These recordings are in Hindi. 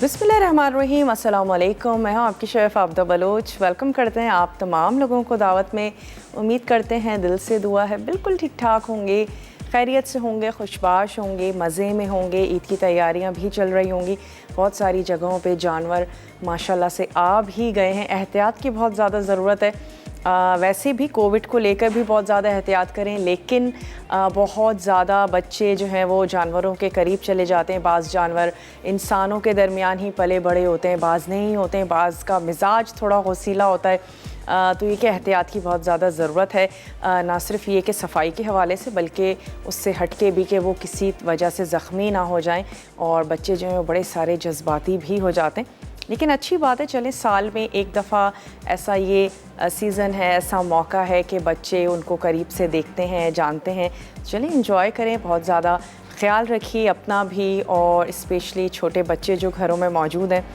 बिस्मिल्लाहिर्रहमानिर्रहीम, अस्सलाम वालेकुम। मैं हूँ आपकी शेफ़ आबदा बलोच। वेलकम करते हैं आप तमाम लोगों को दावत में। उम्मीद करते हैं, दिल से दुआ है बिल्कुल ठीक ठाक होंगे, खैरियत से होंगे, खुशबाश होंगे, मज़े में होंगे। ईद की तैयारियां भी चल रही होंगी। बहुत सारी जगहों पे जानवर माशाल्लाह से आ भी गए हैं। एहतियात की बहुत ज़्यादा ज़रूरत है। वैसे भी कोविड को लेकर भी बहुत ज़्यादा एहतियात करें, लेकिन बहुत ज़्यादा बच्चे जो हैं वो जानवरों के करीब चले जाते हैं। बाज़ जानवर इंसानों के दरमियान ही पले बड़े होते हैं, बाज़ नहीं होते हैं, बाज़ का मिजाज थोड़ा हौसीला होता है। तो ये कि एहतियात की बहुत ज़्यादा ज़रूरत है, ना सिर्फ ये कि सफाई के हवाले से, बल्कि उससे हट के भी कि वो किसी वजह से ज़ख्मी ना हो जाएं। और बच्चे जो हैं वो बड़े सारे जज्बाती भी हो जाते हैं। लेकिन अच्छी बात है, चलें साल में एक दफ़ा ऐसा ये सीज़न है, ऐसा मौका है कि बच्चे उनको करीब से देखते हैं, जानते हैं। चलें इंजॉय करें, बहुत ज़्यादा ख्याल रखिए अपना भी और स्पेशली छोटे बच्चे जो घरों में मौजूद हैं।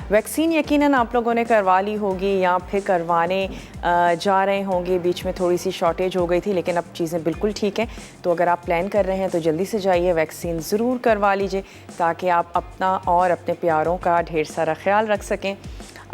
वैक्सीन यकीनन आप लोगों ने करवा ली होगी या फिर करवाने जा रहे होंगे। बीच में थोड़ी सी शॉर्टेज हो गई थी, लेकिन अब चीज़ें बिल्कुल ठीक हैं। तो अगर आप प्लान कर रहे हैं तो जल्दी से जाइए, वैक्सीन ज़रूर करवा लीजिए, ताकि आप अपना और अपने प्यारों का ढेर सारा ख्याल रख सकें।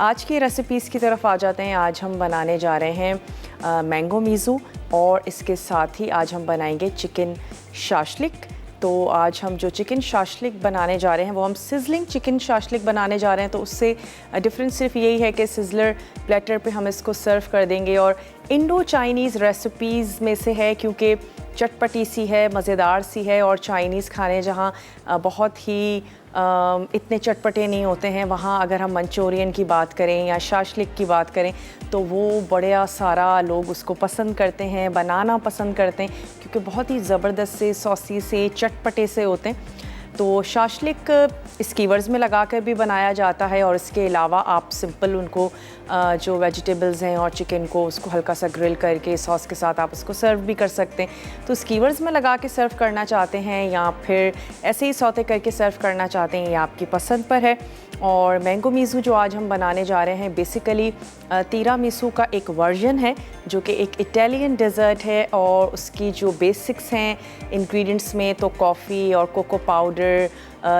आज की रेसिपीज़ की तरफ आ जाते हैं। आज हम बनाने जा रहे हैं मैंगो मीज़ू, और इसके साथ ही आज हम बनाएंगे चिकन शाशलिक। तो आज हम जो चिकन शाशलिक बनाने जा रहे हैं वो हम सिजलिंग चिकन शाशलिक बनाने जा रहे हैं। तो उससे डिफरेंस सिर्फ यही है कि सिजलर प्लेटर पे हम इसको सर्व कर देंगे। और इंडो चाइनीज़ रेसिपीज़ में से है, क्योंकि चटपटी सी है, मज़ेदार सी है। और चाइनीज़ खाने जहाँ बहुत ही इतने चटपटे नहीं होते हैं, वहाँ अगर हम मंचूरियन की बात करें या शाशलिक की बात करें तो वो बड़ा सारा लोग उसको पसंद करते हैं, बनाना पसंद करते हैं, क्योंकि बहुत ही ज़बरदस्त से, सॉसी से, चटपटे से होते हैं। तो शाशलिक स्कीवर्स में लगा कर भी बनाया जाता है, और इसके अलावा आप सिंपल उनको जो वेजिटेबल्स हैं और चिकन को उसको हल्का सा ग्रिल करके सॉस के साथ आप उसको सर्व भी कर सकते हैं। तो स्कीवर्स में लगा के सर्व करना चाहते हैं या फिर ऐसे ही सौते करके सर्व करना चाहते हैं, ये आपकी पसंद पर है। और मैंगो मीज़ू जो आज हम बनाने जा रहे हैं, बेसिकली तीरामिसू का एक वर्जन है, जो कि एक इटालियन डेज़र्ट है। और उसकी जो बेसिक्स हैं इंग्रेडिएंट्स में, तो कॉफ़ी और cocoa powder,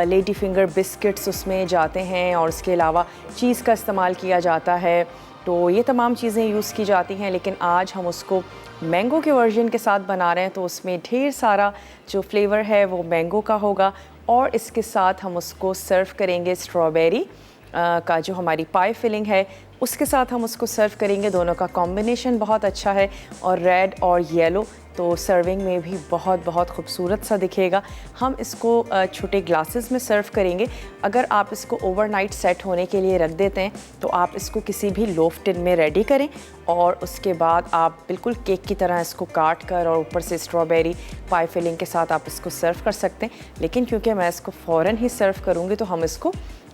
lady finger biscuits उसमें जाते हैं, और उसके अलावा चीज़ का इस्तेमाल किया जाता है। तो ये तमाम चीज़ें यूज़ की जाती हैं, लेकिन आज हम उसको मैंगो के वर्जन के साथ बना रहे हैं। तो उसमें ढेर सारा जो फ्लेवर है वो मैंगो का होगा, और इसके साथ हम उसको सर्व करेंगे स्ट्रॉबेरी का जो हमारी पाई फिलिंग है उसके साथ हम उसको सर्व करेंगे। दोनों का कॉम्बिनेशन बहुत अच्छा है, और रेड और येलो तो सर्विंग में भी बहुत बहुत खूबसूरत सा दिखेगा। हम इसको छोटे ग्लासेस में सर्व करेंगे। अगर आप इसको ओवरनाइट सेट होने के लिए रख देते हैं तो आप इसको किसी भी लोफ टिन में रेडी करें, और उसके बाद आप बिल्कुल केक की तरह इसको काट कर और ऊपर से स्ट्रॉबेरी पाई फिलिंग के साथ आप इसको सर्व कर सकते हैं। लेकिन क्योंकि मैं इसको फ़ौरन ही सर्व करूँगी तो हम इसको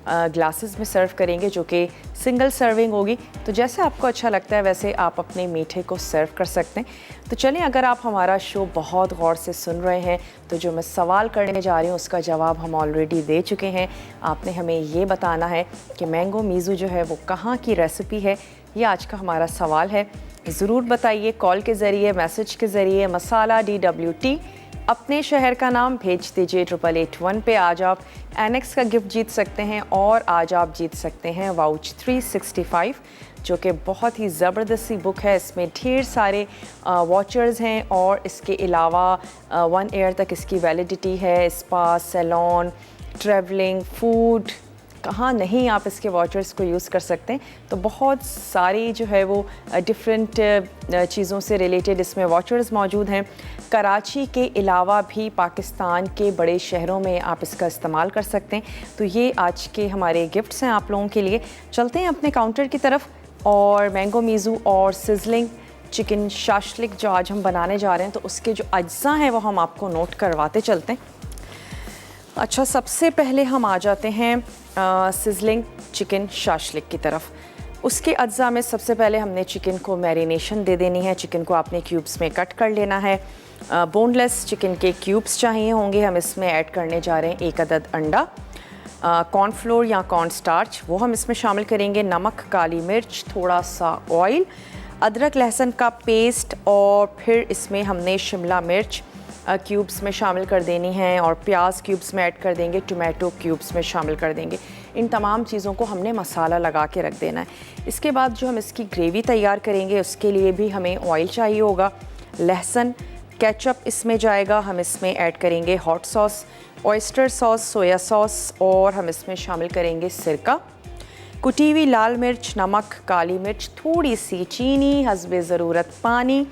ग्लासेस में सर्व करेंगे, जो कि सिंगल सर्विंग होगी। तो जैसे आपको अच्छा लगता है वैसे आप अपने मीठे को सर्व कर सकते हैं। तो चलें, अगर आप हमारा शो बहुत गौर से सुन रहे हैं तो जो मैं सवाल करने जा रही हूँ उसका जवाब हम ऑलरेडी दे चुके हैं। आपने हमें ये बताना है कि मैंगो मीज़ू जो है वो कहाँ की रेसिपी है। ये आज का हमारा सवाल है। ज़रूर बताइए, कॉल के ज़रिए, मैसेज के ज़रिए, मसाला DWT अपने शहर का नाम भेज दीजिए 8881 पे। आज आप एनेक्स का गिफ्ट जीत सकते हैं, और आज आप जीत सकते हैं वाउच 365, जो कि बहुत ही ज़बरदस्त सी बुक है। इसमें ढेर सारे वॉचर्स हैं, और इसके अलावा 1 ईयर तक इसकी वैलिडिटी है। स्पा, सैलून, ट्रैवलिंग, फूड, कहाँ नहीं आप इसके वॉचर्स को यूज़ कर सकते हैं। तो बहुत सारी जो है वो डिफरेंट चीज़ों से रिलेटेड इसमें वॉचर्स मौजूद हैं। कराची के अलावा भी पाकिस्तान के बड़े शहरों में आप इसका इस्तेमाल कर सकते हैं। तो ये आज के हमारे गिफ्ट्स हैं आप लोगों के लिए। चलते हैं अपने काउंटर की तरफ, और मैंगो मीज़ू और सिजलिंग चिकन शाशलिक जो आज हम बनाने जा रहे हैं तो उसके जो अज्जा हैं वो हम आपको नोट करवाते चलते हैं। अच्छा, सबसे पहले हम आ जाते हैं सिजलिंग चिकन शाशलिक की तरफ। उसके अज्जा में सबसे पहले हमने चिकन को मैरिनेशन दे देनी है। चिकन को आपने क्यूब्स में कट कर लेना है। बोनलेस चिकन के क्यूब्स चाहिए होंगे। हम इसमें ऐड करने जा रहे हैं 1 अदद अंडा, कॉर्नफ्लोर या कॉर्न स्टार्च वो हम इसमें शामिल करेंगे, नमक, काली मिर्च, थोड़ा सा ऑयल, अदरक लहसुन का पेस्ट, और फिर इसमें हमने शिमला मिर्च क्यूब्स में शामिल कर देनी है, और प्याज क्यूब्स में ऐड कर देंगे, टोमेटो क्यूब्स में शामिल कर देंगे। इन तमाम चीज़ों को हमने मसाला लगा के रख देना है। इसके बाद जो हम इसकी ग्रेवी तैयार करेंगे उसके लिए भी हमें ऑयल चाहिए होगा। लहसुन, केचप इसमें जाएगा। हम इसमें ऐड करेंगे hot sauce, oyster sauce, soya sauce और हम इसमें शामिल करेंगे सिरका, कुटी हुई लाल मिर्च, नमक, काली मिर्च, थोड़ी सी चीनी, हस्बे ज़रूरत पानी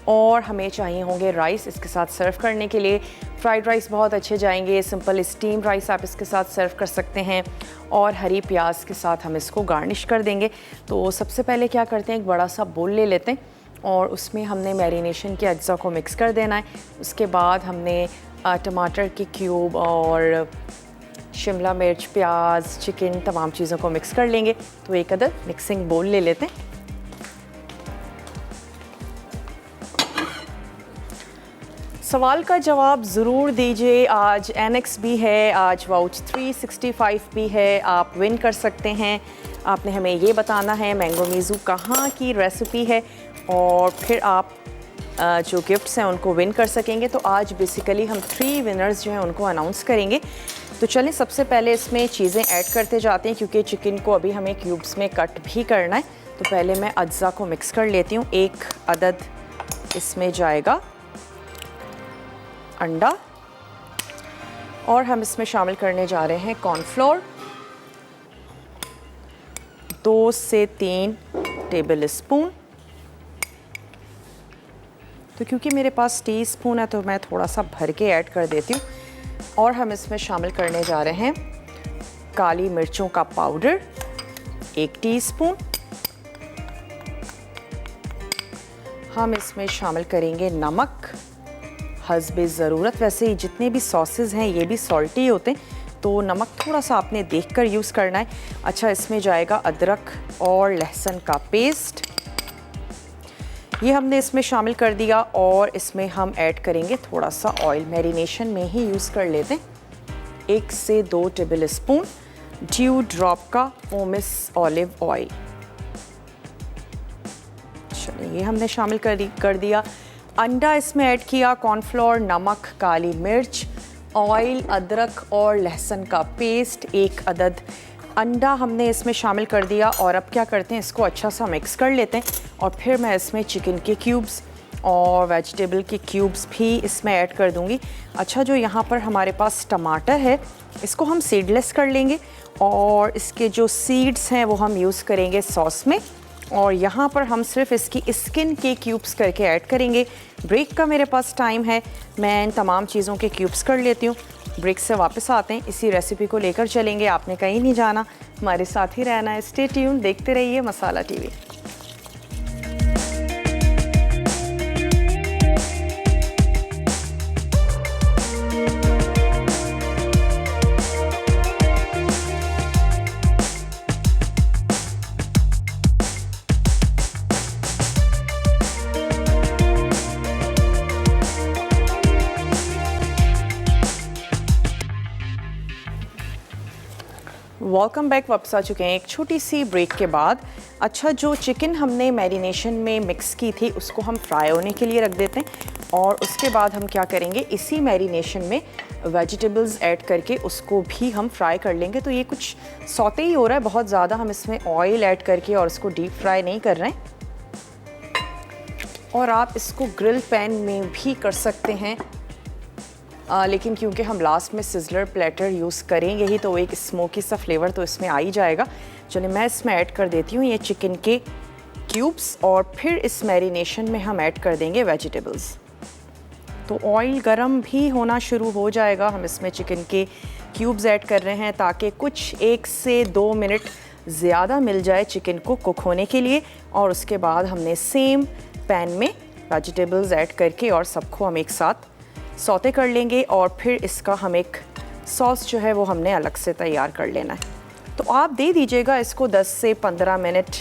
और हमें चाहिए होंगे राइस इसके साथ सर्व करने के लिए। फ्राइड राइस बहुत अच्छे जाएंगे, सिंपल स्टीम राइस आप इसके साथ सर्व कर सकते हैं और हरी प्याज के साथ हम इसको गार्निश कर देंगे। तो सबसे पहले क्या करते हैं, एक बड़ा सा बोल ले लेते हैं और उसमें हमने मैरिनेशन के अज्जा को मिक्स कर देना है। उसके बाद हमने टमाटर के क्यूब और शिमला मिर्च, प्याज, चिकन, तमाम चीज़ों को मिक्स कर लेंगे। तो एक अदद मिक्सिंग बोल ले लेते हैं। सवाल का जवाब ज़रूर दीजिए। आज NX भी है, आज वाउच 365 भी है, आप विन कर सकते हैं। आपने हमें ये बताना है मैंगो मीज़ू कहाँ की रेसिपी है और फिर आप जो गिफ्ट्स हैं उनको विन कर सकेंगे। तो आज बेसिकली हम 3 विनर्स जो हैं उनको अनाउंस करेंगे। तो चलें सबसे पहले इसमें चीज़ें ऐड करते जाते हैं क्योंकि चिकन को अभी हमें क्यूब्स में कट भी करना है। तो पहले मैं अज्जा को मिक्स कर लेती हूँ। एक अदद इसमें जाएगा अंडा और हम इसमें शामिल करने जा रहे हैं कॉर्नफ्लोर, 2 से 3 टेबल स्पून। तो क्योंकि मेरे पास टीस्पून है तो मैं थोड़ा सा भर के ऐड कर देती हूँ। और हम इसमें शामिल करने जा रहे हैं काली मिर्चों का पाउडर, 1 टीस्पून। हम इसमें शामिल करेंगे नमक हस्बे ज़रूरत। वैसे ही जितने भी सॉसेस हैं ये भी सॉल्टी होते हैं तो नमक थोड़ा सा आपने देखकर यूज़ करना है। अच्छा, इसमें जाएगा अदरक और लहसुन का पेस्ट, ये हमने इसमें शामिल कर दिया और इसमें हम ऐड करेंगे थोड़ा सा ऑयल। मैरिनेशन में ही यूज़ कर लेते हैं। 1 से 2 टेबल स्पून ड्यू ड्रॉप का ओमिस ऑलिव ऑयल। चलिए, ये हमने शामिल कर दिया। अंडा इसमें ऐड किया, कॉर्नफ्लोर, नमक, काली मिर्च, ऑयल, अदरक और लहसुन का पेस्ट, 1 अदद अंडा हमने इसमें शामिल कर दिया। और अब क्या करते हैं, इसको अच्छा सा मिक्स कर लेते हैं और फिर मैं इसमें चिकन के क्यूब्स और वेजिटेबल के क्यूब्स भी इसमें ऐड कर दूंगी। अच्छा, जो यहाँ पर हमारे पास टमाटर है इसको हम सीडलेस कर लेंगे और इसके जो सीड्स हैं वो हम यूज़ करेंगे सॉस में और यहाँ पर हम सिर्फ इसकी स्किन के क्यूब्स करके ऐड करेंगे। ब्रेक का मेरे पास टाइम है, मैं इन तमाम चीज़ों के क्यूब्स कर लेती हूँ। ब्रेक से वापस आते हैं, इसी रेसिपी को लेकर चलेंगे। आपने कहीं नहीं जाना, हमारे साथ ही रहना है। स्टे ट्यून, देखते रहिए मसाला टीवी। वेलकम बैक, वापस आ चुके हैं एक छोटी सी ब्रेक के बाद। अच्छा, जो चिकन हमने मैरिनेशन में मिक्स की थी उसको हम फ्राई होने के लिए रख देते हैं और उसके बाद हम क्या करेंगे, इसी मैरिनेशन में वेजिटेबल्स ऐड करके उसको भी हम फ्राई कर लेंगे। तो ये कुछ सौते ही हो रहा है, बहुत ज़्यादा हम इसमें ऑयल ऐड करके और उसको डीप फ्राई नहीं कर रहे हैं। और आप इसको ग्रिल पैन में भी कर सकते हैं, लेकिन क्योंकि हम लास्ट में सिजलर प्लेटर यूज़ करेंगे ही तो एक स्मोकी सा फ्लेवर तो इसमें आ ही जाएगा। चलिए, मैं इसमें ऐड कर देती हूँ ये चिकन के क्यूब्स और फिर इस मैरिनेशन में हम ऐड कर देंगे वेजिटेबल्स। तो ऑयल गरम भी होना शुरू हो जाएगा। हम इसमें चिकन के क्यूब्स ऐड कर रहे हैं ताकि कुछ 1 से 2 मिनट ज़्यादा मिल जाए चिकन को कुक होने के लिए। और उसके बाद हमने सेम पैन में वेजिटेबल्स ऐड करके और सबको हम एक साथ सौते कर लेंगे और फिर इसका हम एक सॉस जो है वो हमने अलग से तैयार कर लेना है। तो आप दे दीजिएगा इसको 10 से 15 मिनट,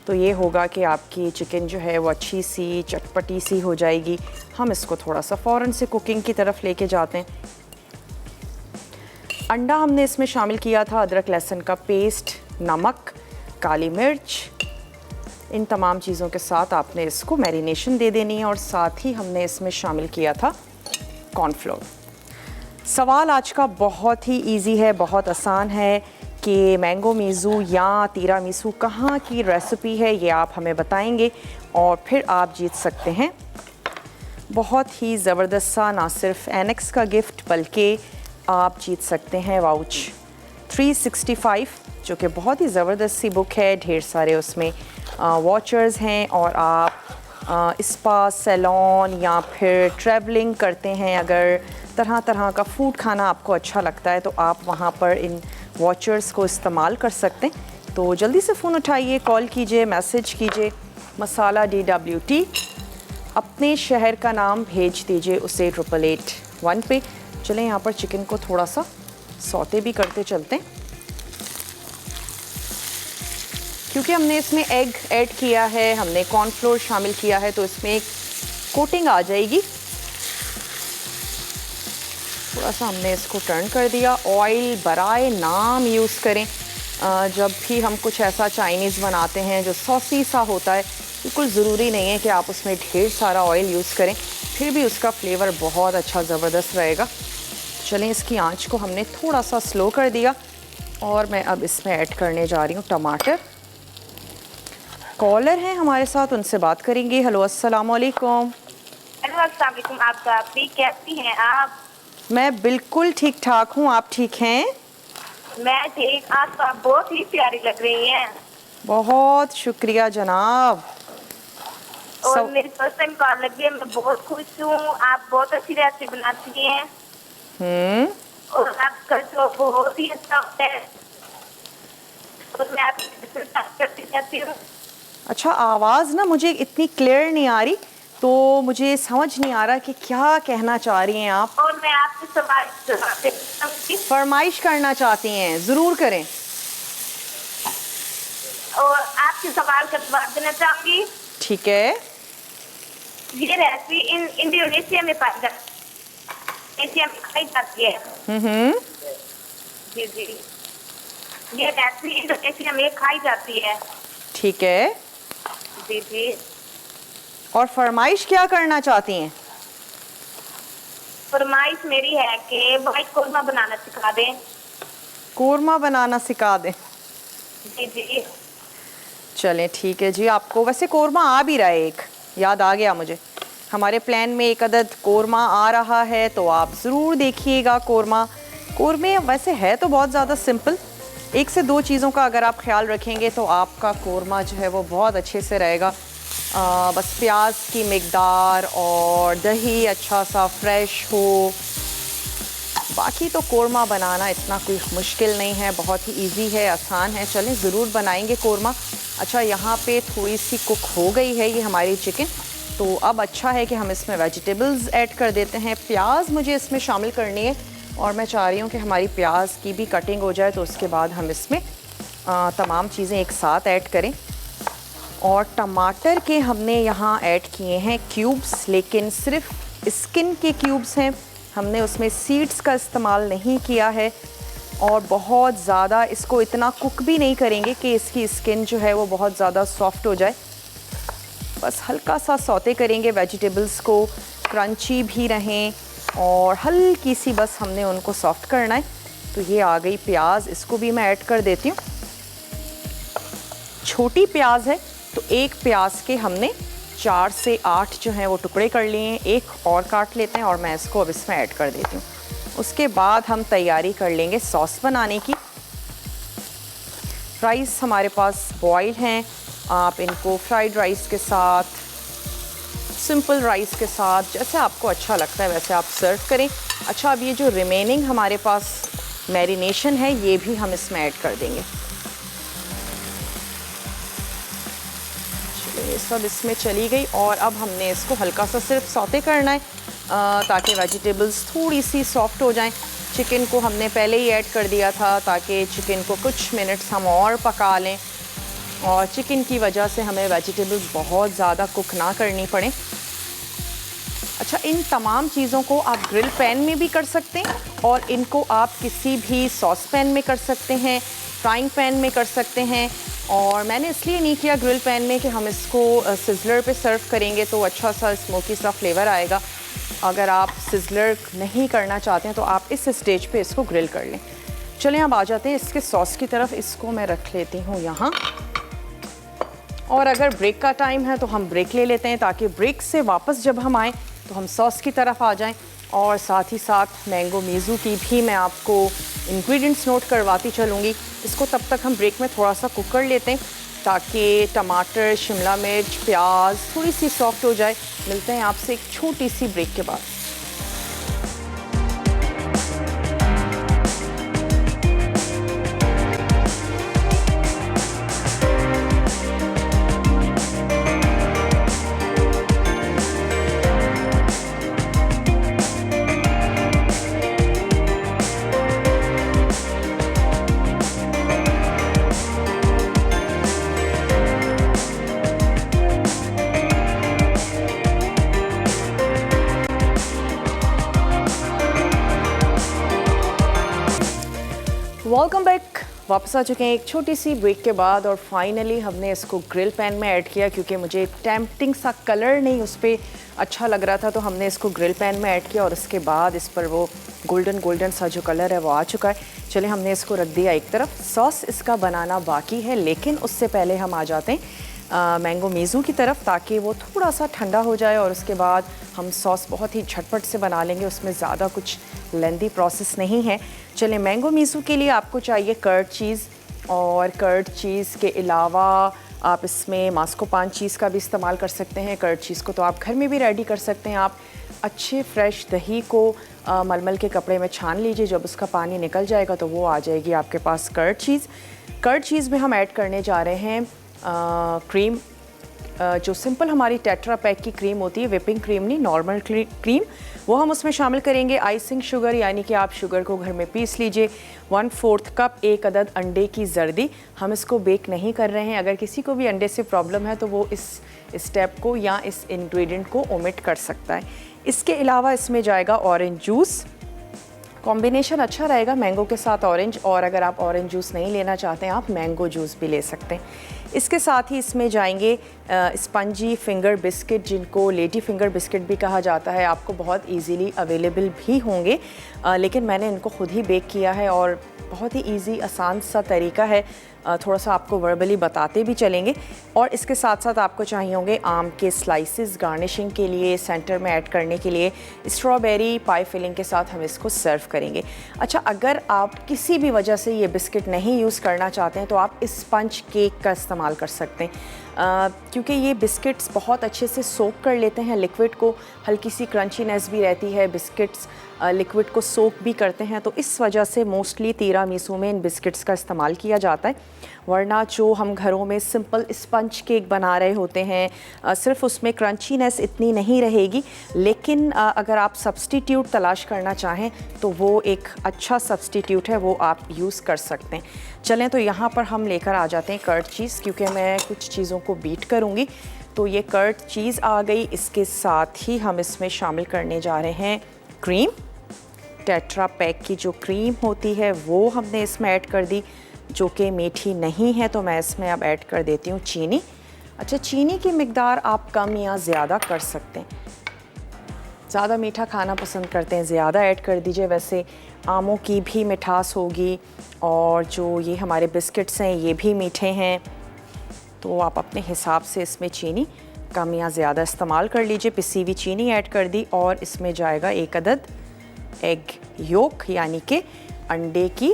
तो ये होगा कि आपकी चिकन जो है वो अच्छी सी चटपटी सी हो जाएगी। हम इसको थोड़ा सा फ़ौरन से कुकिंग की तरफ लेके जाते हैं। अंडा हमने इसमें शामिल किया था, अदरक लहसुन का पेस्ट, नमक, काली मिर्च, इन तमाम चीज़ों के साथ आपने इसको मैरिनेशन दे देनी है। और साथ ही हमने इसमें शामिल किया था कॉर्नफ्लोर। सवाल आज का बहुत ही इजी है, बहुत आसान है कि मैंगो मेज़ू या तिरामिसू कहाँ की रेसिपी है, ये आप हमें बताएंगे और फिर आप जीत सकते हैं बहुत ही ज़बरदस्त सा ना सिर्फ एनेक्स का गिफ्ट बल्कि आप जीत सकते हैं वाउच 365, जो कि बहुत ही ज़बरदस्त सी बुक है। ढेर सारे उसमें वॉचर्स हैं और आप स्पा सैलून या फिर ट्रैवलिंग करते हैं, अगर तरह तरह का फूड खाना आपको अच्छा लगता है तो आप वहाँ पर इन वॉचर्स को इस्तेमाल कर सकते हैं। तो जल्दी से फ़ोन उठाइए, कॉल कीजिए, मैसेज कीजिए मसाला DWT, अपने शहर का नाम भेज दीजिए उसे 8881 पे। चलें यहाँ पर चिकन को थोड़ा सा सौते भी करते चलते हैं, क्योंकि हमने इसमें एग ऐड किया है, हमने कॉर्नफ्लोर शामिल किया है, तो इसमें एक कोटिंग आ जाएगी। थोड़ा सा हमने इसको टर्न कर दिया। ऑयल बराए नाम यूज़ करें जब भी हम कुछ ऐसा चाइनीज़ बनाते हैं जो सॉसी सा होता है। बिल्कुल ज़रूरी नहीं है कि आप उसमें ढेर सारा ऑयल यूज़ करें, फिर भी उसका फ्लेवर बहुत अच्छा ज़बरदस्त रहेगा। चलें, इसकी आंच को हमने थोड़ा सा स्लो कर दिया और मैं अब इसमें ऐड करने जा रही हूँ टमाटर। कॉलर हैं हमारे साथ, उनसे बात करेंगे। हेलो, अस्सलाम वालेकुम। हेलो, अस्सलाम वालेकुम। आप कैसी हैं आप? मैं बिल्कुल ठीक ठाक हूँ, आप ठीक हैं? मैं ठीक। आप बहुत ही प्यारी लग रही हैं। बहुत शुक्रिया जनाब। और मेरी फर्स्ट टाइम कॉल लगी है, मैं बहुत खुश हूँ। आप बहुत अच्छी रेसिपी बनाती हैं और आपका जो बहुत ही अच्छा होता है, और मैं आपसे बात करती रहती हूँ। अच्छा, आवाज़ ना मुझे इतनी क्लियर नहीं आ रही, तो मुझे समझ नहीं आ रहा कि क्या कहना चाह रही हैं आप। और मैं आपसे सवाल जवाब देना चाहूँगी। फरमाइश करना चाहती हैं, ज़रूर करें। और आपके सवाल का जवाब देना चाहूँगी। ठीक है। ये रेसिपी इंडोनेशिया में पाई जाती है, एशिया में खाई जाती है। जी जी, ये रेसिपी इंडोनेशिया में खाई जाती है। ठीक है। जी जी। और फरमाइश क्या करना चाहती हैं? फरमाइश मेरी है कि वाइट कोरमा बनाना सिखा दें। कोरमा बनाना सिखा दें? जी जी। चलें ठीक है जी। आपको वैसे कोरमा आ भी रहा है, एक याद आ गया मुझे, हमारे प्लान में एक अदद कोरमा आ रहा है, तो आप ज़रूर देखिएगा कोरमा। कोरमे वैसे है तो बहुत ज़्यादा सिंपल, एक से दो चीज़ों का अगर आप ख्याल रखेंगे तो आपका कोरमा जो है वो बहुत अच्छे से रहेगा। बस प्याज की मिकदार और दही अच्छा सा फ्रेश हो, बाकी तो कोरमा बनाना इतना कोई मुश्किल नहीं है, बहुत ही इजी है, आसान है। चलें ज़रूर बनाएंगे कोरमा। अच्छा, यहाँ पे थोड़ी सी कुक हो गई है ये हमारी चिकन, तो अब अच्छा है कि हम इसमें वेजिटेबल्स ऐड कर देते हैं। प्याज मुझे इसमें शामिल करनी है और मैं चाह रही हूँ कि हमारी प्याज की भी कटिंग हो जाए, तो उसके बाद हम इसमें तमाम चीज़ें एक साथ ऐड करें। और टमाटर के हमने यहाँ ऐड किए हैं क्यूब्स, लेकिन सिर्फ स्किन के क्यूब्स हैं, हमने उसमें सीड्स का इस्तेमाल नहीं किया है। और बहुत ज़्यादा इसको इतना कुक भी नहीं करेंगे कि इसकी स्किन जो है वो बहुत ज़्यादा सॉफ्ट हो जाए, बस हल्का सा सौते करेंगे, वेजिटेबल्स को क्रंची भी रहें और हल्की सी बस हमने उनको सॉफ्ट करना है। तो ये आ गई प्याज, इसको भी मैं ऐड कर देती हूँ। छोटी प्याज है तो एक प्याज के हमने 4 से 8 जो हैं वो टुकड़े कर लिए हैं, एक और काट लेते हैं और मैं इसको अब इसमें ऐड कर देती हूँ। उसके बाद हम तैयारी कर लेंगे सॉस बनाने की। राइस हमारे पास बॉयल हैं, आप इनको फ्राइड राइस के साथ, सिंपल राइस के साथ, जैसे आपको अच्छा लगता है वैसे आप सर्व करें। अच्छा, अब ये जो रिमेनिंग हमारे पास मैरिनेशन है ये भी हम इसमें ऐड कर देंगे। ये सब इसमें चली गई और अब हमने इसको हल्का सा सिर्फ सौते करना है ताकि वेजिटेबल्स थोड़ी सी सॉफ्ट हो जाएं। चिकन को हमने पहले ही ऐड कर दिया था ताकि चिकन को कुछ मिनट्स हम और पका लें, और चिकन की वजह से हमें वेजिटेबल्स बहुत ज़्यादा कुक ना करनी पड़े। अच्छा, इन तमाम चीज़ों को आप ग्रिल पैन में भी कर सकते हैं और इनको आप किसी भी सॉस पैन में कर सकते हैं, फ्राइंग पैन में कर सकते हैं। और मैंने इसलिए नहीं किया ग्रिल पैन में कि हम इसको सिजलर पे सर्व करेंगे तो अच्छा सा स्मोकी सा फ्लेवर आएगा। अगर आप सिजलर नहीं करना चाहते हैं तो आप इस स्टेज पे इसको ग्रिल कर लें। चलें अब आ जाते हैं इसके सॉस की तरफ। इसको मैं रख लेती हूँ यहाँ, और अगर ब्रेक का टाइम है तो हम ब्रेक ले लेते हैं, ताकि ब्रेक से वापस जब हम आएँ तो हम सॉस की तरफ आ जाएं। और साथ ही साथ मैंगो मेज़ू की भी मैं आपको इंग्रेडिएंट्स नोट करवाती चलूँगी। इसको तब तक हम ब्रेक में थोड़ा सा कुक कर लेते हैं, ताकि टमाटर, शिमला मिर्च, प्याज थोड़ी सी सॉफ्ट हो जाए। मिलते हैं आपसे एक छोटी सी ब्रेक के बाद। Welcome back. वापस आ चुके हैं एक छोटी सी ब्रेक के बाद, और फाइनली हमने इसको ग्रिल पैन में ऐड किया, क्योंकि मुझे टेम्पटिंग सा कलर नहीं उस पर अच्छा लग रहा था, तो हमने इसको ग्रिल पैन में ऐड किया और उसके बाद इस पर वो गोल्डन गोल्डन सा जो कलर है वो आ चुका है। चलिए हमने इसको रख दिया एक तरफ। सॉस इसका बनाना बाकी है, लेकिन उससे पहले हम आ जाते हैं मैंगो मेज़ू की तरफ, ताकि वो थोड़ा सा ठंडा हो जाए और उसके बाद हम सॉस बहुत ही झटपट से बना लेंगे। उसमें ज़्यादा कुछ लेंदी प्रोसेस नहीं है। चलिए, मैंगो मेज़ू के लिए आपको चाहिए कर्ड चीज़, और कर्ड चीज़ के अलावा आप इसमें मास्कोपान चीज़ का भी इस्तेमाल कर सकते हैं। कर्ड चीज़ को तो आप घर में भी रेडी कर सकते हैं। आप अच्छे फ्रेश दही को मलमल के कपड़े में छान लीजिए, जब उसका पानी निकल जाएगा तो वो आ जाएगी आपके पास कर्ड चीज़। कर्ड चीज़ में हम ऐड करने जा रहे हैं क्रीम, जो सिंपल हमारी टेट्रा पैक की क्रीम होती है, व्हिपिंग क्रीम नहीं, नॉर्मल क्रीम, वो हम उसमें शामिल करेंगे। आइसिंग शुगर, यानी कि आप शुगर को घर में पीस लीजिए। 1/4 कप, 1 अदद अंडे की जर्दी। हम इसको बेक नहीं कर रहे हैं। अगर किसी को भी अंडे से प्रॉब्लम है तो वो इस स्टेप को या इस इंग्रेडिएंट को ओमिट कर सकता है। इसके अलावा इसमें जाएगा ऑरेंज जूस। कॉम्बिनेशन अच्छा रहेगा मैंगो के साथ ऑरेंज, और अगर आप ऑरेंज जूस नहीं लेना चाहते हैं आप मैंगो जूस भी ले सकते हैं। इसके साथ ही इसमें जाएंगे स्पंजी फिंगर बिस्किट, जिनको लेडी फिंगर बिस्किट भी कहा जाता है। आपको बहुत इजीली अवेलेबल भी होंगे, लेकिन मैंने इनको खुद ही बेक किया है और बहुत ही इजी आसान सा तरीका है। थोड़ा सा आपको वर्बली बताते भी चलेंगे। और इसके साथ साथ आपको चाहिए होंगे आम के स्लाइसेस गार्निशिंग के लिए, सेंटर में ऐड करने के लिए। स्ट्रॉबेरी पाई फिलिंग के साथ हम इसको सर्व करेंगे। अच्छा, अगर आप किसी भी वजह से ये बिस्किट नहीं यूज़ करना चाहते हैं तो आप स्पंज केक का इस्तेमाल कर सकते हैं, क्योंकि ये बिस्किट्स बहुत अच्छे से सोक कर लेते हैं लिक्विड को। हल्की सी क्रंचीनेस भी रहती है, बिस्किट्स लिक्विड को सोक भी करते हैं, तो इस वजह से मोस्टली तीरामिसू में इन बिस्किट्स का इस्तेमाल किया जाता है। वरना जो हम घरों में सिंपल स्पंज केक बना रहे होते हैं, सिर्फ उसमें क्रंचीनेस इतनी नहीं रहेगी, लेकिन अगर आप सब्स्टिट्यूट तलाश करना चाहें तो वो एक अच्छा सब्स्टिट्यूट है, वो आप यूज़ कर सकते हैं। चलें, तो यहाँ पर हम लेकर आ जाते हैं कर्ड चीज़, क्योंकि मैं कुछ चीज़ों को बीट करूँगी। तो ये कर्ड चीज़ आ गई। इसके साथ ही हम इसमें शामिल करने जा रहे हैं क्रीम। टेट्रा पैक की जो क्रीम होती है वो हमने इसमें ऐड कर दी, जो कि मीठी नहीं है, तो मैं इसमें अब ऐड कर देती हूँ चीनी। अच्छा, चीनी की मिकदार आप कम या ज़्यादा कर सकते हैं। ज़्यादा मीठा खाना पसंद करते हैं, ज़्यादा ऐड कर दीजिए। वैसे आमों की भी मिठास होगी, और जो ये हमारे बिस्किट्स हैं ये भी मीठे हैं, तो आप अपने हिसाब से इसमें चीनी कम या ज़्यादा इस्तेमाल कर लीजिए। पिसी हुई चीनी ऐड कर दी, और इसमें जाएगा 1 अदद एग योक, यानी कि अंडे की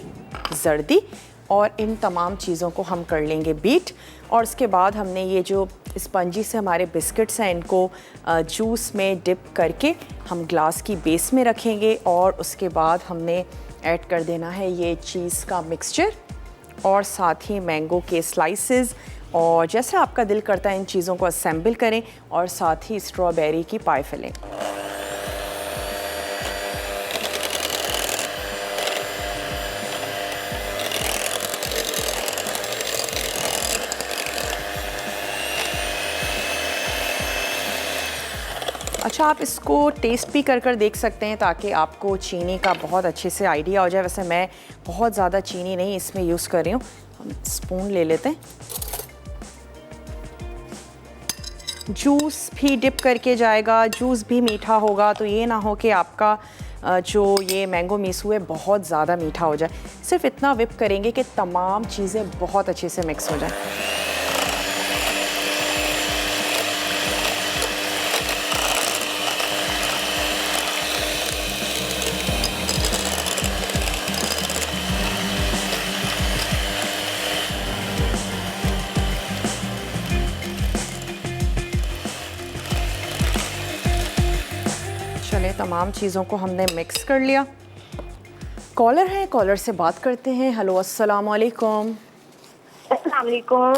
जर्दी। और इन तमाम चीज़ों को हम कर लेंगे बीट। और उसके बाद हमने ये जो स्पंजी से हमारे बिस्किट्स हैं, इनको जूस में डिप करके हम ग्लास की बेस में रखेंगे, और उसके बाद हमने ऐड कर देना है ये चीज़ का मिक्सचर, और साथ ही मैंगो के स्लाइसेस। और जैसे आपका दिल करता है इन चीज़ों को असेंबल करें, और साथ ही स्ट्रॉबेरी की पाई फिलिंग। अच्छा, आप इसको टेस्ट भी कर देख सकते हैं, ताकि आपको चीनी का बहुत अच्छे से आइडिया हो जाए। वैसे मैं बहुत ज़्यादा चीनी नहीं इसमें यूज़ कर रही हूँ। हम स्पून ले लेते हैं। जूस भी डिप करके जाएगा, जूस भी मीठा होगा, तो ये ना हो कि आपका जो ये मैंगो मीसू है बहुत ज़्यादा मीठा हो जाए। सिर्फ इतना विप करेंगे कि तमाम चीज़ें बहुत अच्छे से मिक्स हो जाएं। चले, तमाम चीज़ों को हमने मिक्स कर लिया। कॉलर है, कॉलर से बात करते हैं। हेलो, अस्सलाम वालेकुम। अस्सलाम वालेकुम।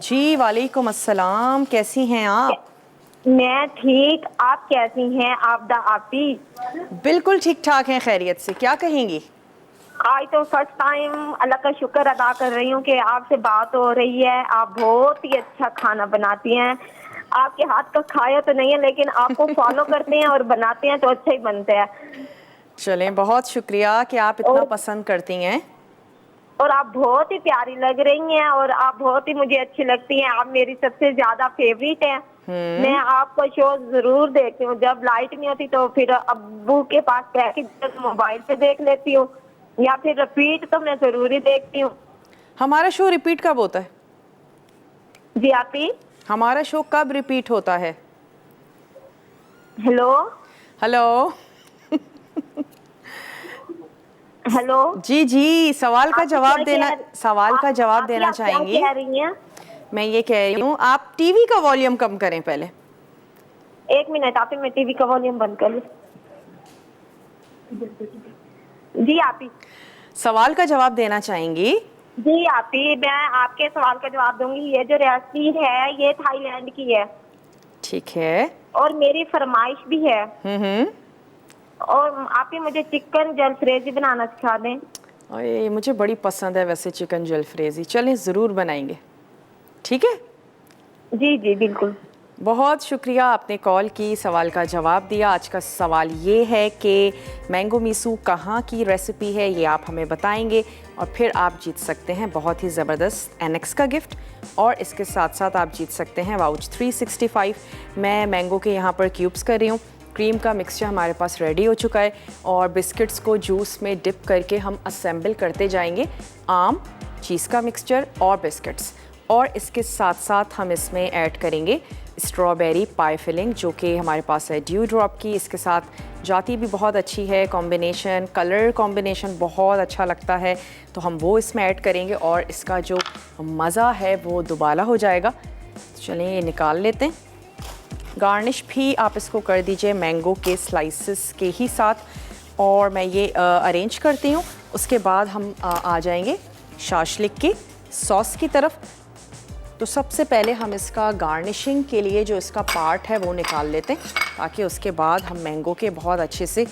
जी वालेकुम अस्सलाम, कैसी हैं आप? मैं ठीक, आप कैसी हैं आबदा आपी? बिल्कुल ठीक ठाक हैं, खैरियत से। क्या कहेंगी? आज तो फर्स्ट टाइम अल्लाह का शुक्र अदा कर रही हूँ कि आपसे बात हो रही है। आप बहुत ही अच्छा खाना बनाती हैं। आपके हाथ का खाया तो नहीं है, लेकिन आपको फॉलो करते हैं और बनाते हैं तो अच्छा ही बनता है। चलें, बहुत शुक्रिया कि आप इतना पसंद करती हैं। और आप बहुत ही प्यारी लग रही हैं और आप बहुत ही मुझे अच्छी लगती हैं। आप मेरी सबसे ज्यादा फेवरेट हैं। मैं आपका शो जरूर देखती हूँ। जब लाइट नहीं होती तो फिर अब्बू के पास बैठ के मोबाइल पे देख लेती हूँ, या फिर रिपीट तो मैं जरूर ही देखती हूँ। हमारा शो रिपीट कब होता है? जी आपी, हमारा शो कब रिपीट होता है? Hello hello hello. जी जी, सवाल का जवाब देना चाहेंगी? कह रही हैं? मैं ये कह रही हूँ, आप टीवी का वॉल्यूम कम करें पहले। एक मिनट आपी, मैं टीवी का वॉल्यूम बंद कर लूं। जी आपी, सवाल का जवाब देना चाहेंगी? जी आपी, मैं आपके सवाल का जवाब दूंगी। ये जो रेसिपी है ये थाईलैंड की है। ठीक है। और मेरी फरमाइश भी है। और आप ही मुझे चिकन जलफ्रेजी बनाना सिखा दें। अरे, मुझे बड़ी पसंद है वैसे चिकन जलफ्रेजी। चलें, ज़रूर बनाएंगे। ठीक है? जी जी बिल्कुल। बहुत शुक्रिया, आपने कॉल की, सवाल का जवाब दिया। आज का सवाल ये है कि मैंगो मीसू कहाँ की रेसिपी है, ये आप हमें बताएंगे और फिर आप जीत सकते हैं बहुत ही ज़बरदस्त एनेक्स का गिफ्ट। और इसके साथ साथ आप जीत सकते हैं वाउच 365। मैं मैंगो के यहाँ पर क्यूब्स कर रही हूँ। क्रीम का मिक्सचर हमारे पास रेडी हो चुका है और बिस्किट्स को जूस में डिप करके हम असेंबल करते जाएंगे। आम, चीज़ का मिक्सचर और बिस्किट्स। और इसके साथ साथ हम इसमें ऐड करेंगे स्ट्रॉबेरी पाई फिलिंग, जो कि हमारे पास है ड्यू ड्रॉप की। इसके साथ जाती भी बहुत अच्छी है, कॉम्बिनेशन, कलर कॉम्बिनेशन बहुत अच्छा लगता है, तो हम वो इसमें ऐड करेंगे और इसका जो मज़ा है वो दुबाला हो जाएगा। चलिए, ये निकाल लेते हैं। गार्निश भी आप इसको कर दीजिए मैंगो के स्लाइसेस के ही साथ। और मैं ये अरेंज करती हूँ। उसके बाद हम आ जाएंगे शाशलिक की सॉस की तरफ। तो सबसे पहले हम इसका गार्निशिंग के लिए जो इसका पार्ट है वो निकाल लेते हैं, ताकि उसके बाद हम मैंगो के बहुत अच्छे से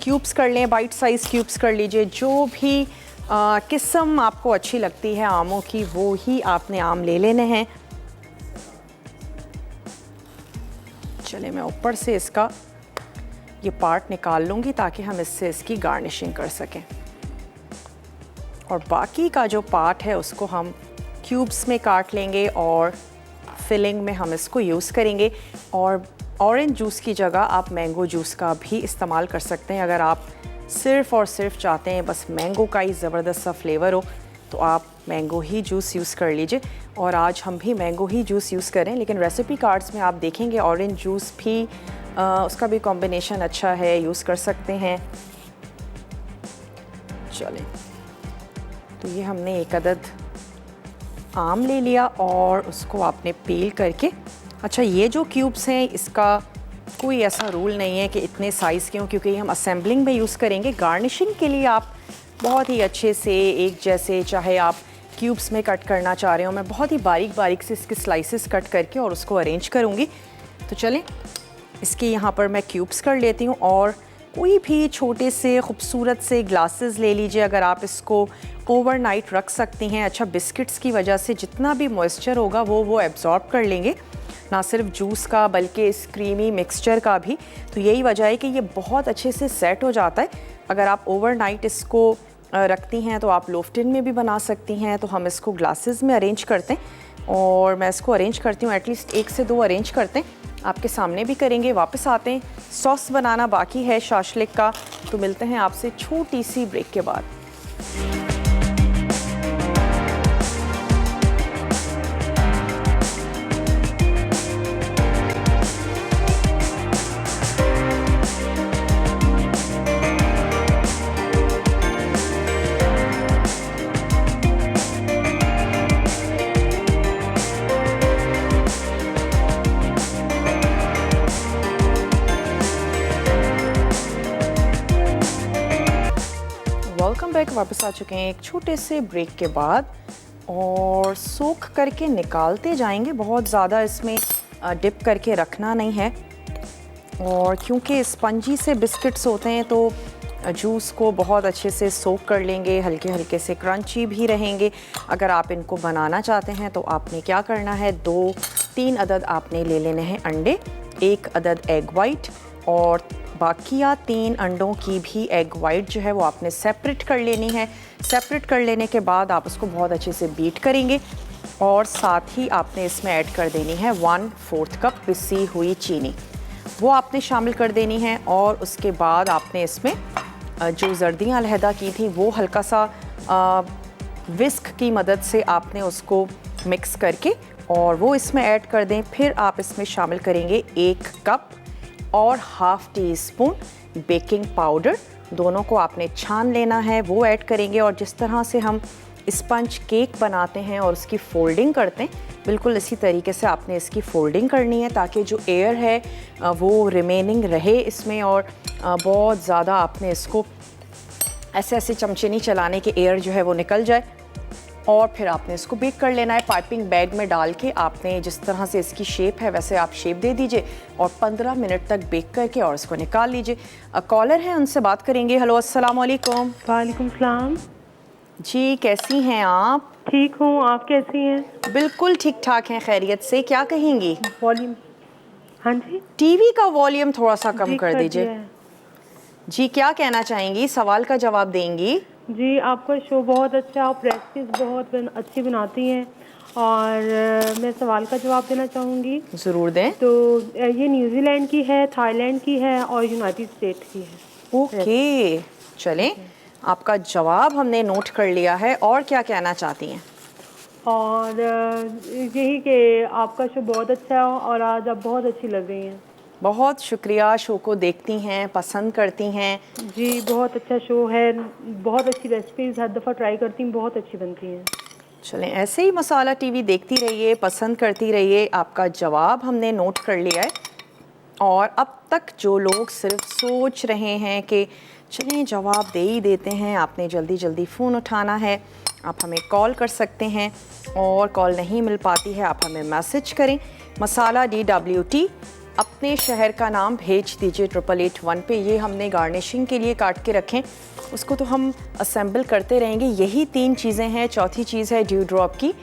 क्यूब्स कर लें। बाइट साइज़ क्यूब्स कर लीजिए। जो भी किस्म आपको अच्छी लगती है आमों की, वो ही आपने आम ले लेने हैं। चलिए, मैं ऊपर से इसका ये पार्ट निकाल लूँगी ताकि हम इससे इसकी गार्निशिंग कर सकें। और बाकी का जो पार्ट है उसको हम क्यूब्स में काट लेंगे और फिलिंग में हम इसको यूज़ करेंगे। और ऑरेंज जूस की जगह आप मैंगो जूस का भी इस्तेमाल कर सकते हैं। अगर आप सिर्फ़ और सिर्फ चाहते हैं बस मैंगो का ही ज़बरदस्त सा फ्लेवर हो, तो आप मैंगो ही जूस यूज़ कर लीजिए। और आज हम भी मैंगो ही जूस यूज़ करें, लेकिन रेसिपी कार्ड्स में आप देखेंगे ऑरेंज जूस भी उसका भी कॉम्बिनेशन अच्छा है, यूज़ कर सकते हैं। चलें, तो ये हमने एक अदद आम ले लिया और उसको आपने पील करके, अच्छा ये जो क्यूब्स हैं इसका कोई ऐसा रूल नहीं है कि इतने साइज़ के हों, क्योंकि ये हम असेंबलिंग में यूज़ करेंगे। गार्निशिंग के लिए आप बहुत ही अच्छे से एक जैसे, चाहे आप क्यूब्स में कट करना चाह रहे हो, मैं बहुत ही बारीक बारीक से इसके स्लाइसेस कट करके और उसको अरेंज करूँगी। तो चलें, इसके यहाँ पर मैं क्यूब्स कर लेती हूँ। और कोई भी छोटे से खूबसूरत से ग्लासेस ले लीजिए, अगर आप इसको ओवरनाइट रख सकती हैं। अच्छा, बिस्किट्स की वजह से जितना भी मॉइस्चर होगा वो एब्जॉर्ब कर लेंगे, ना सिर्फ जूस का बल्कि इस क्रीमी मिक्सचर का भी। तो यही वजह है कि ये बहुत अच्छे से सेट हो जाता है। अगर आप ओवरनाइट इसको रखती हैं तो आप लोफ्टिन में भी बना सकती हैं। तो हम इसको ग्लासेस में अरेंज करते हैं और मैं इसको अरेंज करती हूँ, एटलीस्ट 1 से 2 अरेंज करते हैं, आपके सामने भी करेंगे। वापस आते हैं, सॉस बनाना बाकी है शाशलिक का, तो मिलते हैं आपसे छोटी सी ब्रेक के बाद। वेलकम बैक, वापस आ चुके हैं एक छोटे से ब्रेक के बाद, और सोख करके निकालते जाएंगे। बहुत ज़्यादा इसमें डिप करके रखना नहीं है, और क्योंकि स्पंजी से बिस्किट्स होते हैं तो जूस को बहुत अच्छे से सोख कर लेंगे, हल्के हल्के से क्रंची भी रहेंगे। अगर आप इनको बनाना चाहते हैं तो आपने क्या करना है, 2-3 अदद आपने ले लेने हैं अंडे, 1 अदद एग वाइट, और बाकिया 3 अंडों की भी एग वाइट जो है वो आपने सेपरेट कर लेनी है। सेपरेट कर लेने के बाद आप उसको बहुत अच्छे से बीट करेंगे, और साथ ही आपने इसमें ऐड कर देनी है 1/4 कप पिसी हुई चीनी, वो आपने शामिल कर देनी है। और उसके बाद आपने इसमें जो जर्दियाँ अलहदा की थी वो हल्का सा विस्क की मदद से आपने उसको मिक्स करके और वो इसमें ऐड कर दें। फिर आप इसमें शामिल करेंगे 1 कप और 1/2 टीस्पून बेकिंग पाउडर, दोनों को आपने छान लेना है, वो ऐड करेंगे। और जिस तरह से हम स्पंज केक बनाते हैं और उसकी फोल्डिंग करते हैं, बिल्कुल इसी तरीके से आपने इसकी फोल्डिंग करनी है, ताकि जो एयर है वो रिमेनिंग रहे इसमें, और बहुत ज़्यादा आपने इसको ऐसे ऐसे चमचे नहीं चलाने कि एयर जो है वो निकल जाए। और फिर आपने इसको बेक कर लेना है पाइपिंग बैग में डाल के। आपने जिस तरह से इसकी शेप है वैसे आप शेप दे दीजिए, और 15 मिनट तक बेक करके और इसको निकाल लीजिए। कॉलर है, उनसे बात करेंगे। हेलो, अस्सलाम वालेकुम। वालेकुम सलाम जी, कैसी हैं आप? ठीक हूँ, आप कैसी हैं? बिल्कुल ठीक ठाक हैं, खैरियत से। क्या कहेंगी? वॉल्यूम, हाँ जी, टीवी का वॉल्यूम थोड़ा सा कम कर दीजिए। दिया है। जी, क्या कहना चाहेंगी? सवाल का जवाब देंगी? जी, आपका शो बहुत अच्छा, आप रेसिपीज बहुत अच्छी बनाती हैं, और मैं सवाल का जवाब देना चाहूँगी। ज़रूर दें। तो ये न्यूजीलैंड की है, थाईलैंड की है और यूनाइटेड स्टेट की है। ओके, चलें, आपका जवाब हमने नोट कर लिया है। और क्या कहना चाहती हैं? और यही कि आपका शो बहुत अच्छा है और आज आप बहुत अच्छी लग रही हैं। बहुत शुक्रिया। शो को देखती हैं, पसंद करती हैं? जी, बहुत अच्छा शो है, बहुत अच्छी रेसिपीज हर दफ़ा ट्राई करती हूँ, बहुत अच्छी बनती हैं। चलें, ऐसे ही मसाला टीवी देखती रहिए, पसंद करती रहिए। आपका जवाब हमने नोट कर लिया है। और अब तक जो लोग सिर्फ सोच रहे हैं कि चलिए जवाब दे ही देते हैं, आपने जल्दी जल्दी फ़ोन उठाना है। आप हमें कॉल कर सकते हैं, और कॉल नहीं मिल पाती है आप हमें मैसेज करें। मसाला DWT अपने शहर का नाम भेज दीजिए 8881 पे। ये हमने गार्निशिंग के लिए काट के रखें, उसको तो हम असेंबल करते रहेंगे। यही 3 चीज़ें हैं। चौथी चीज़ है ड्यू ड्रॉप की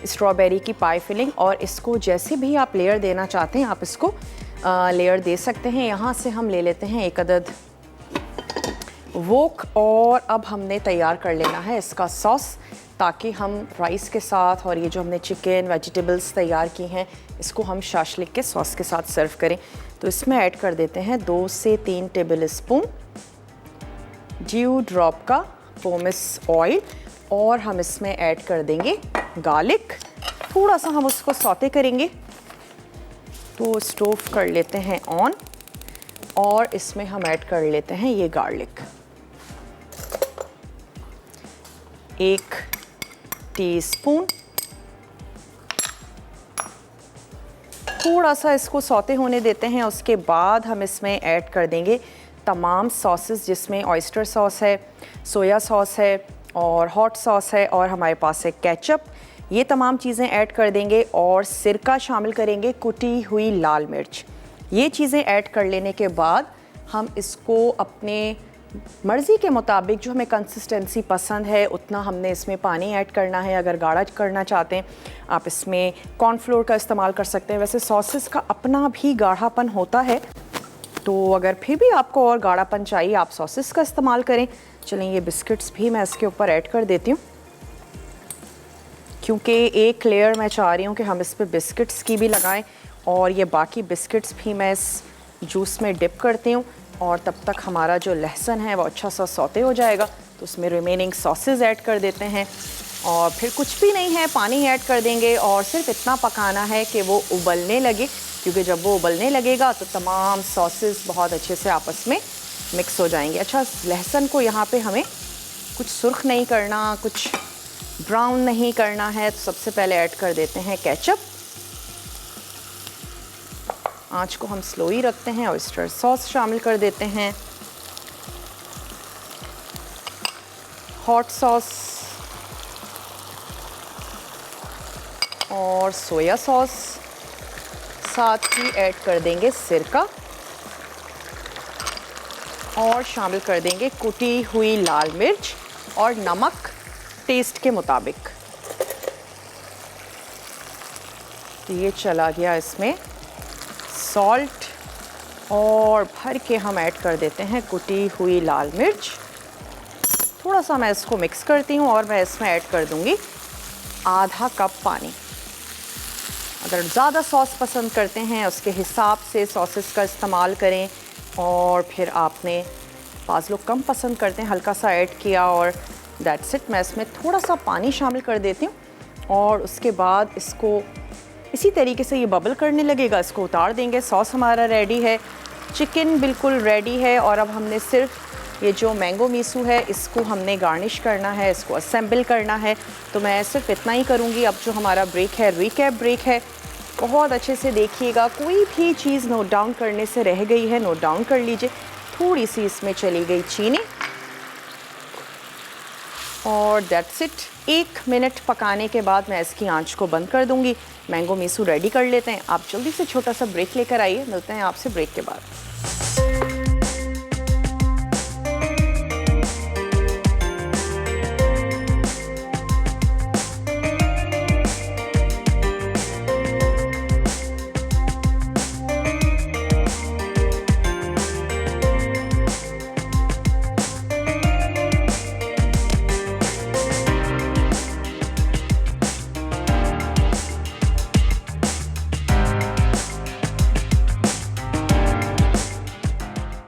स्ट्रॉबेरी की पाई फिलिंग, और इसको जैसे भी आप लेयर देना चाहते हैं आप इसको लेयर दे सकते हैं। यहाँ से हम ले लेते हैं 1 अदद वोक, और अब हमने तैयार कर लेना है इसका सॉस, ताकि हम राइस के साथ और ये जो हमने चिकन वेजिटेबल्स तैयार की हैं इसको हम शाशलिक के सॉस के साथ सर्व करें। तो इसमें ऐड कर देते हैं 2 से 3 टेबल स्पून ड्यू ड्रॉप का पोमिस ऑयल, और हम इसमें ऐड कर देंगे गार्लिक। थोड़ा सा हम उसको सौते करेंगे। तो स्टोव कर लेते हैं ऑन, और इसमें हम ऐड कर लेते हैं ये गार्लिक। 1 टीस्पून। थोड़ा सा इसको सौते होने देते हैं। उसके बाद हम इसमें ऐड कर देंगे तमाम सॉसेस, जिसमें ऑयस्टर सॉस है, सोया सॉस है, और हॉट सॉस है, और हमारे पास है केचप। ये तमाम चीज़ें ऐड कर देंगे, और सिरका शामिल करेंगे, कुटी हुई लाल मिर्च। ये चीज़ें ऐड कर लेने के बाद हम इसको अपने मर्ज़ी के मुताबिक, जो हमें कंसिस्टेंसी पसंद है उतना हमने इसमें पानी ऐड करना है। अगर गाढ़ा करना चाहते हैं आप इसमें कॉर्नफ्लोर का इस्तेमाल कर सकते हैं। वैसे सॉसेस का अपना भी गाढ़ापन होता है, तो अगर फिर भी आपको और गाढ़ापन चाहिए आप सॉसेस का इस्तेमाल करें। चलें, ये बिस्किट्स भी मैं इसके ऊपर ऐड कर देती हूँ, क्योंकि एक लेयर मैं चाह रही हूँ कि हम इस पे बिस्किट्स की भी लगाएं, और ये बाकी बिस्किट्स भी मैं इस जूस में डिप करती हूँ। और तब तक हमारा जो लहसुन है वो अच्छा सा सौते हो जाएगा, तो उसमें रिमेनिंग सॉसेज ऐड कर देते हैं। और फिर कुछ भी नहीं है, पानी ऐड कर देंगे और सिर्फ इतना पकाना है कि वो उबलने लगे, क्योंकि जब वो उबलने लगेगा तो तमाम सॉसेज बहुत अच्छे से आपस में मिक्स हो जाएंगे। अच्छा, लहसुन को यहाँ पे हमें कुछ सुर्ख नहीं करना, कुछ ब्राउन नहीं करना है, तो सबसे पहले ऐड कर देते हैं केचप। आँच को हम स्लो ही रखते हैं। ऑयस्टर सॉस शामिल कर देते हैं, हॉट सॉस और सोया सॉस, साथ ही ऐड कर देंगे सिरका और शामिल कर देंगे कुटी हुई लाल मिर्च और नमक टेस्ट के मुताबिक। तो ये चला गया इसमें सॉल्ट, और भर के हम ऐड कर देते हैं कुटी हुई लाल मिर्च। थोड़ा सा मैं इसको मिक्स करती हूँ और मैं इसमें ऐड कर दूँगी आधा कप पानी। अगर ज़्यादा सॉस पसंद करते हैं उसके हिसाब से सॉसेस का इस्तेमाल करें, और फिर आपने बाज़ लोग कम पसंद करते हैं, हल्का सा ऐड किया और दैट्स इट। मैं इसमें थोड़ा सा पानी शामिल कर देती हूँ और उसके बाद इसको इसी तरीके से ये बबल करने लगेगा, इसको उतार देंगे। सॉस हमारा रेडी है, चिकन बिल्कुल रेडी है, और अब हमने सिर्फ ये जो मैंगो मीसू है इसको हमने गार्निश करना है, इसको असेंबल करना है। तो मैं सिर्फ इतना ही करूँगी। अब जो हमारा ब्रेक है, रिकैप ब्रेक है, बहुत अच्छे से देखिएगा। कोई भी चीज़ नोट डाउन करने से रह गई है, नोट डाउन कर लीजिए। थोड़ी सी इसमें चली गई चीनी, और दैट्स इट। 1 मिनट पकाने के बाद मैं इसकी आंच को बंद कर दूंगी। मैंगो मीसू रेडी कर लेते हैं। आप जल्दी से छोटा सा ब्रेक लेकर आइए, मिलते हैं आपसे ब्रेक के बाद।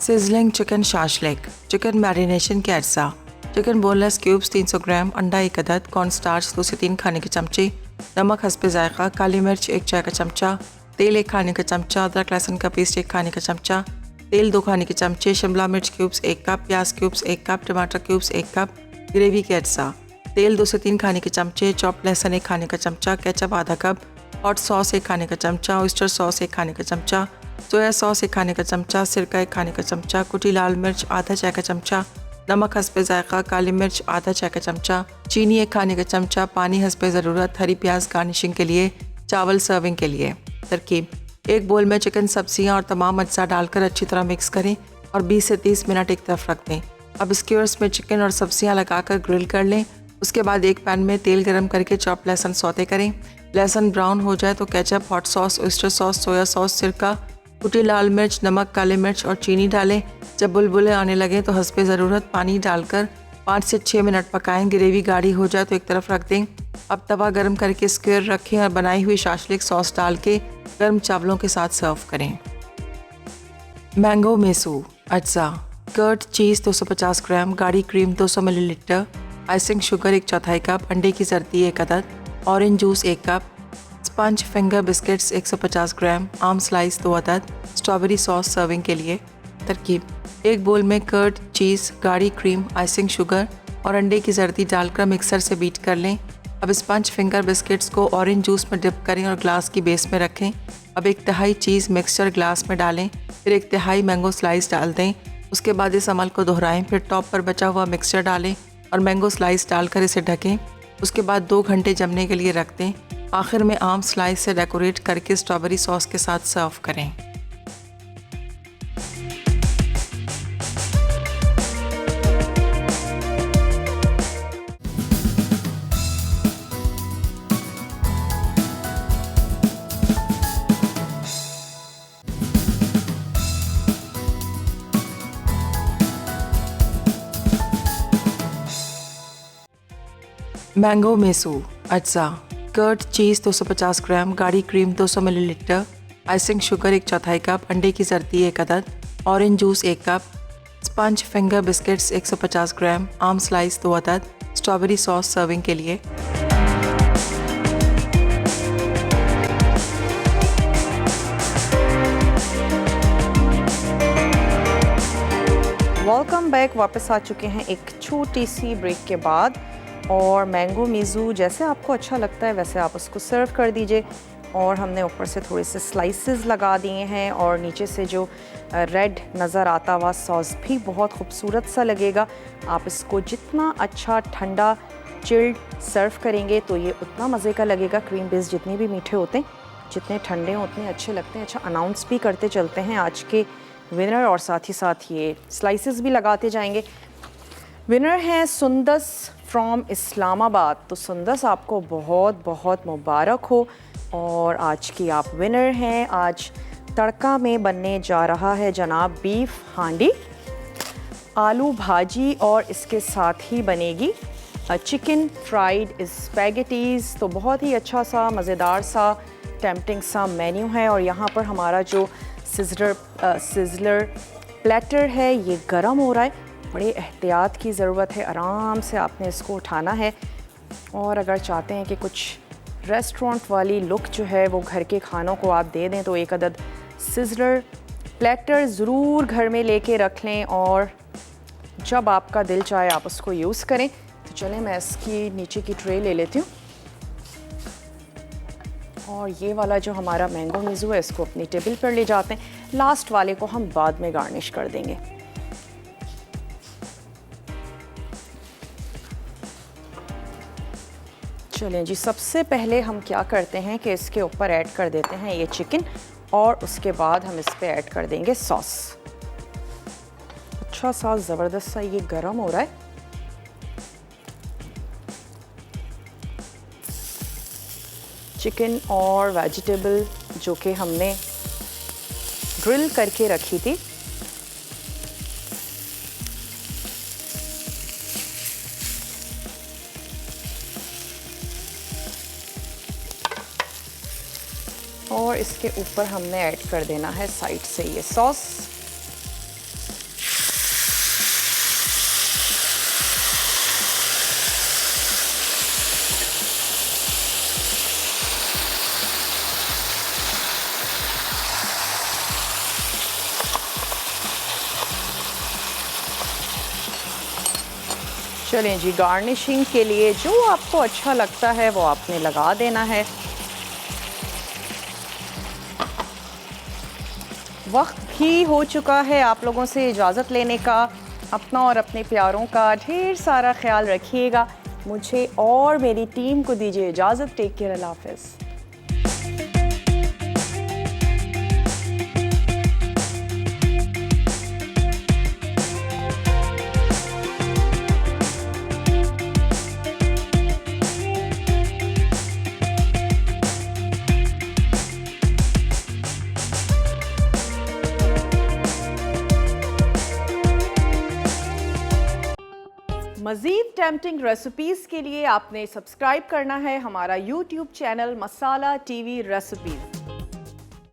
Sizzling chicken shashlik, chicken marination के अज्जा, चिकन बोनलेस क्यूब्स 300 ग्राम, अंडा 1 अदद, कॉर्न स्टार्च 2 से 3 खाने के चमचे, नमक हस्बे जायका, काली मिर्च 1 चाय का चमचा, तेल 1 खाने का चमचा, अदरक लहसुन का पेस्ट 1 खाने का चमचा, तेल 2 खाने के चमचे, शिमला मिर्च क्यूब्स 1 कप, प्याज क्यूब्स 1 कप, टमाटर क्यूब्स 1 कप, ग्रेवी के अज्जा, तेल 2 से 3 खाने के चमचे, चॉप लहसुन 1 खाने का चमचा, केचप आधा कप, हॉट सॉस 1 खाने का चमचा, ऑयस्टर सॉस 1 खाने का चमचा, सोया सॉस 1 खाने का चमचा, सिरका 1 खाने का चमचा, कुटी लाल मिर्च आधा चाय का चमचा, नमक हस्बे जायका, काली मिर्च आधा चाय का चमचा, चीनी 1 खाने का चमचा, पानी हस्बे ज़रूरत, हरी प्याज गार्निशिंग के लिए, चावल सर्विंग के लिए। तरकीब: 1 बोल में चिकन, सब्जियां और तमाम अज्जा डालकर अच्छी तरह मिक्स करें और 20 से 30 मिनट एक तरफ रख दें। अब स्क्यूअर्स में चिकन और सब्जियां लगाकर ग्रिल कर लें। उसके बाद एक पैन में तेल गरम करके चॉप लहसुन सौते करें। लहसुन ब्राउन हो जाए तो ketchup, hot sauce, oyster sauce, soya sauce, सिरका, कुटी लाल मिर्च, नमक, काली मिर्च और चीनी डालें। जब बुलबुले आने लगें तो हस्बे ज़रूरत पानी डालकर 5 से 6 मिनट पकाएं। ग्रेवी गाढ़ी हो जाए तो एक तरफ रख दें। अब तवा गर्म करके स्क्वायर रखें और बनाई हुई शाशलिक सॉस डाल के गर्म चावलों के साथ सर्व करें। मैंगो मेसू अज्जा: कर्ड चीज़ 250 ग्राम, गाढ़ी cream 200 millilitre, icing sugar 1/4 cup, अंडे की जर्दी 1 अदद, orange juice 1 cup, sponge finger biscuits 150 ग्राम, आम स्लाइस 2 अदद, स्ट्रॉबेरी सॉस सर्विंग के लिए। तरकीब: 1 बोल में कर्ड, चीज़, गाढ़ी क्रीम, आइसिंग शुगर और अंडे की जर्दी डालकर मिक्सर से बीट कर लें। अब स्पंज फिंगर बिस्किट्स को ऑरेंज जूस में डिप करें और ग्लास की बेस में रखें। अब 1/3 चीज़ मिक्सचर ग्लास में डालें, फिर 1/3 मैंगो स्लाइस डाल दें। उसके बाद इस अमल को दोहराएं, फिर टॉप पर बचा हुआ मिक्सचर डालें और मैंगो स्लाइस डालकर इसे ढकें। उसके बाद 2 घंटे जमने के लिए रख दें। आखिर में आम स्लाइस से डेकोरेट करके स्ट्रॉबेरी सॉस के साथ सर्व करें। मैंगो मेसू अज्जा: कर्ड चीज़ 250 ग्राम, गाढ़ी cream 200 millilitre, icing sugar 1/4 cup, अंडे की जर्दी 1 अदद, orange juice 1 cup, sponge finger biscuits 150 ग्राम, आम स्लाइस 2 अदद, स्ट्रॉबेरी सॉस सर्विंग के लिए। Welcome back. वापस आ चुके हैं एक छोटी सी ब्रेक के बाद। और मैंगो मीज़ू जैसे आपको अच्छा लगता है वैसे आप उसको सर्व कर दीजिए। और हमने ऊपर से थोड़े से स्लाइसेस लगा दिए हैं और नीचे से जो रेड नज़र आता हुआ सॉस भी बहुत खूबसूरत सा लगेगा। आप इसको जितना अच्छा ठंडा चिल्ड सर्व करेंगे तो ये उतना मज़े का लगेगा। क्रीम बेस जितने भी मीठे होते हैं, जितने ठंडे हों उतने अच्छे लगते हैं। अच्छा, अनाउंस भी करते चलते हैं आज के विनर और साथ ही साथ ये स्लाइसेस भी लगाते जाएंगे। विनर हैं सुंदस फ्रॉम इस्लामाबाद। तो सुंदस, आपको बहुत बहुत मुबारक हो और आज की आप विनर हैं। आज तड़का में बनने जा रहा है जनाब बीफ हांडी, आलू भाजी और इसके साथ ही बनेगी चिकन फ्राइड स्पैगेटीज़। तो बहुत ही अच्छा सा मज़ेदार सा टेम्पटिंग सा मेन्यू है। और यहाँ पर हमारा जो सिज़लर प्लेटर है ये गरम हो रहा है। बड़े एहतियात की ज़रूरत है, आराम से आपने इसको उठाना है। और अगर चाहते हैं कि कुछ रेस्टोरेंट वाली लुक जो है वो घर के खानों को आप दे दें तो एक अदद सिज़लर प्लेटर ज़रूर घर में लेके रख लें और जब आपका दिल चाहे आप उसको यूज़ करें। तो चलें मैं इसकी नीचे की ट्रे ले लेती हूँ और ये वाला जो हमारा मैंगो मीज़ू है इसको अपनी टेबल पर ले जाते हैं। लास्ट वाले को हम बाद में गार्निश कर देंगे। चलें जी, सबसे पहले हम क्या करते हैं कि इसके ऊपर ऐड कर देते हैं ये चिकन और उसके बाद हम इस पे ऐड कर देंगे सॉस। अच्छा सा ज़बरदस्त सा ये गरम हो रहा है। चिकन और वेजिटेबल जो कि हमने ग्रिल करके रखी थी और इसके ऊपर हमने ऐड कर देना है साइड से ये सॉस। चलें जी, गार्निशिंग के लिए जो आपको अच्छा लगता है वो आपने लगा देना है। वक्त भी हो चुका है आप लोगों से इजाज़त लेने का। अपना और अपने प्यारों का ढेर सारा ख्याल रखिएगा। मुझे और मेरी टीम को दीजिए इजाज़त। टेक केयर, अल्लाह हाफ़िज़। मज़ीद टेम्पटिंग रेसिपीज़ के लिए आपने सब्सक्राइब करना है हमारा YouTube चैनल मसाला TV रेसिपीज़।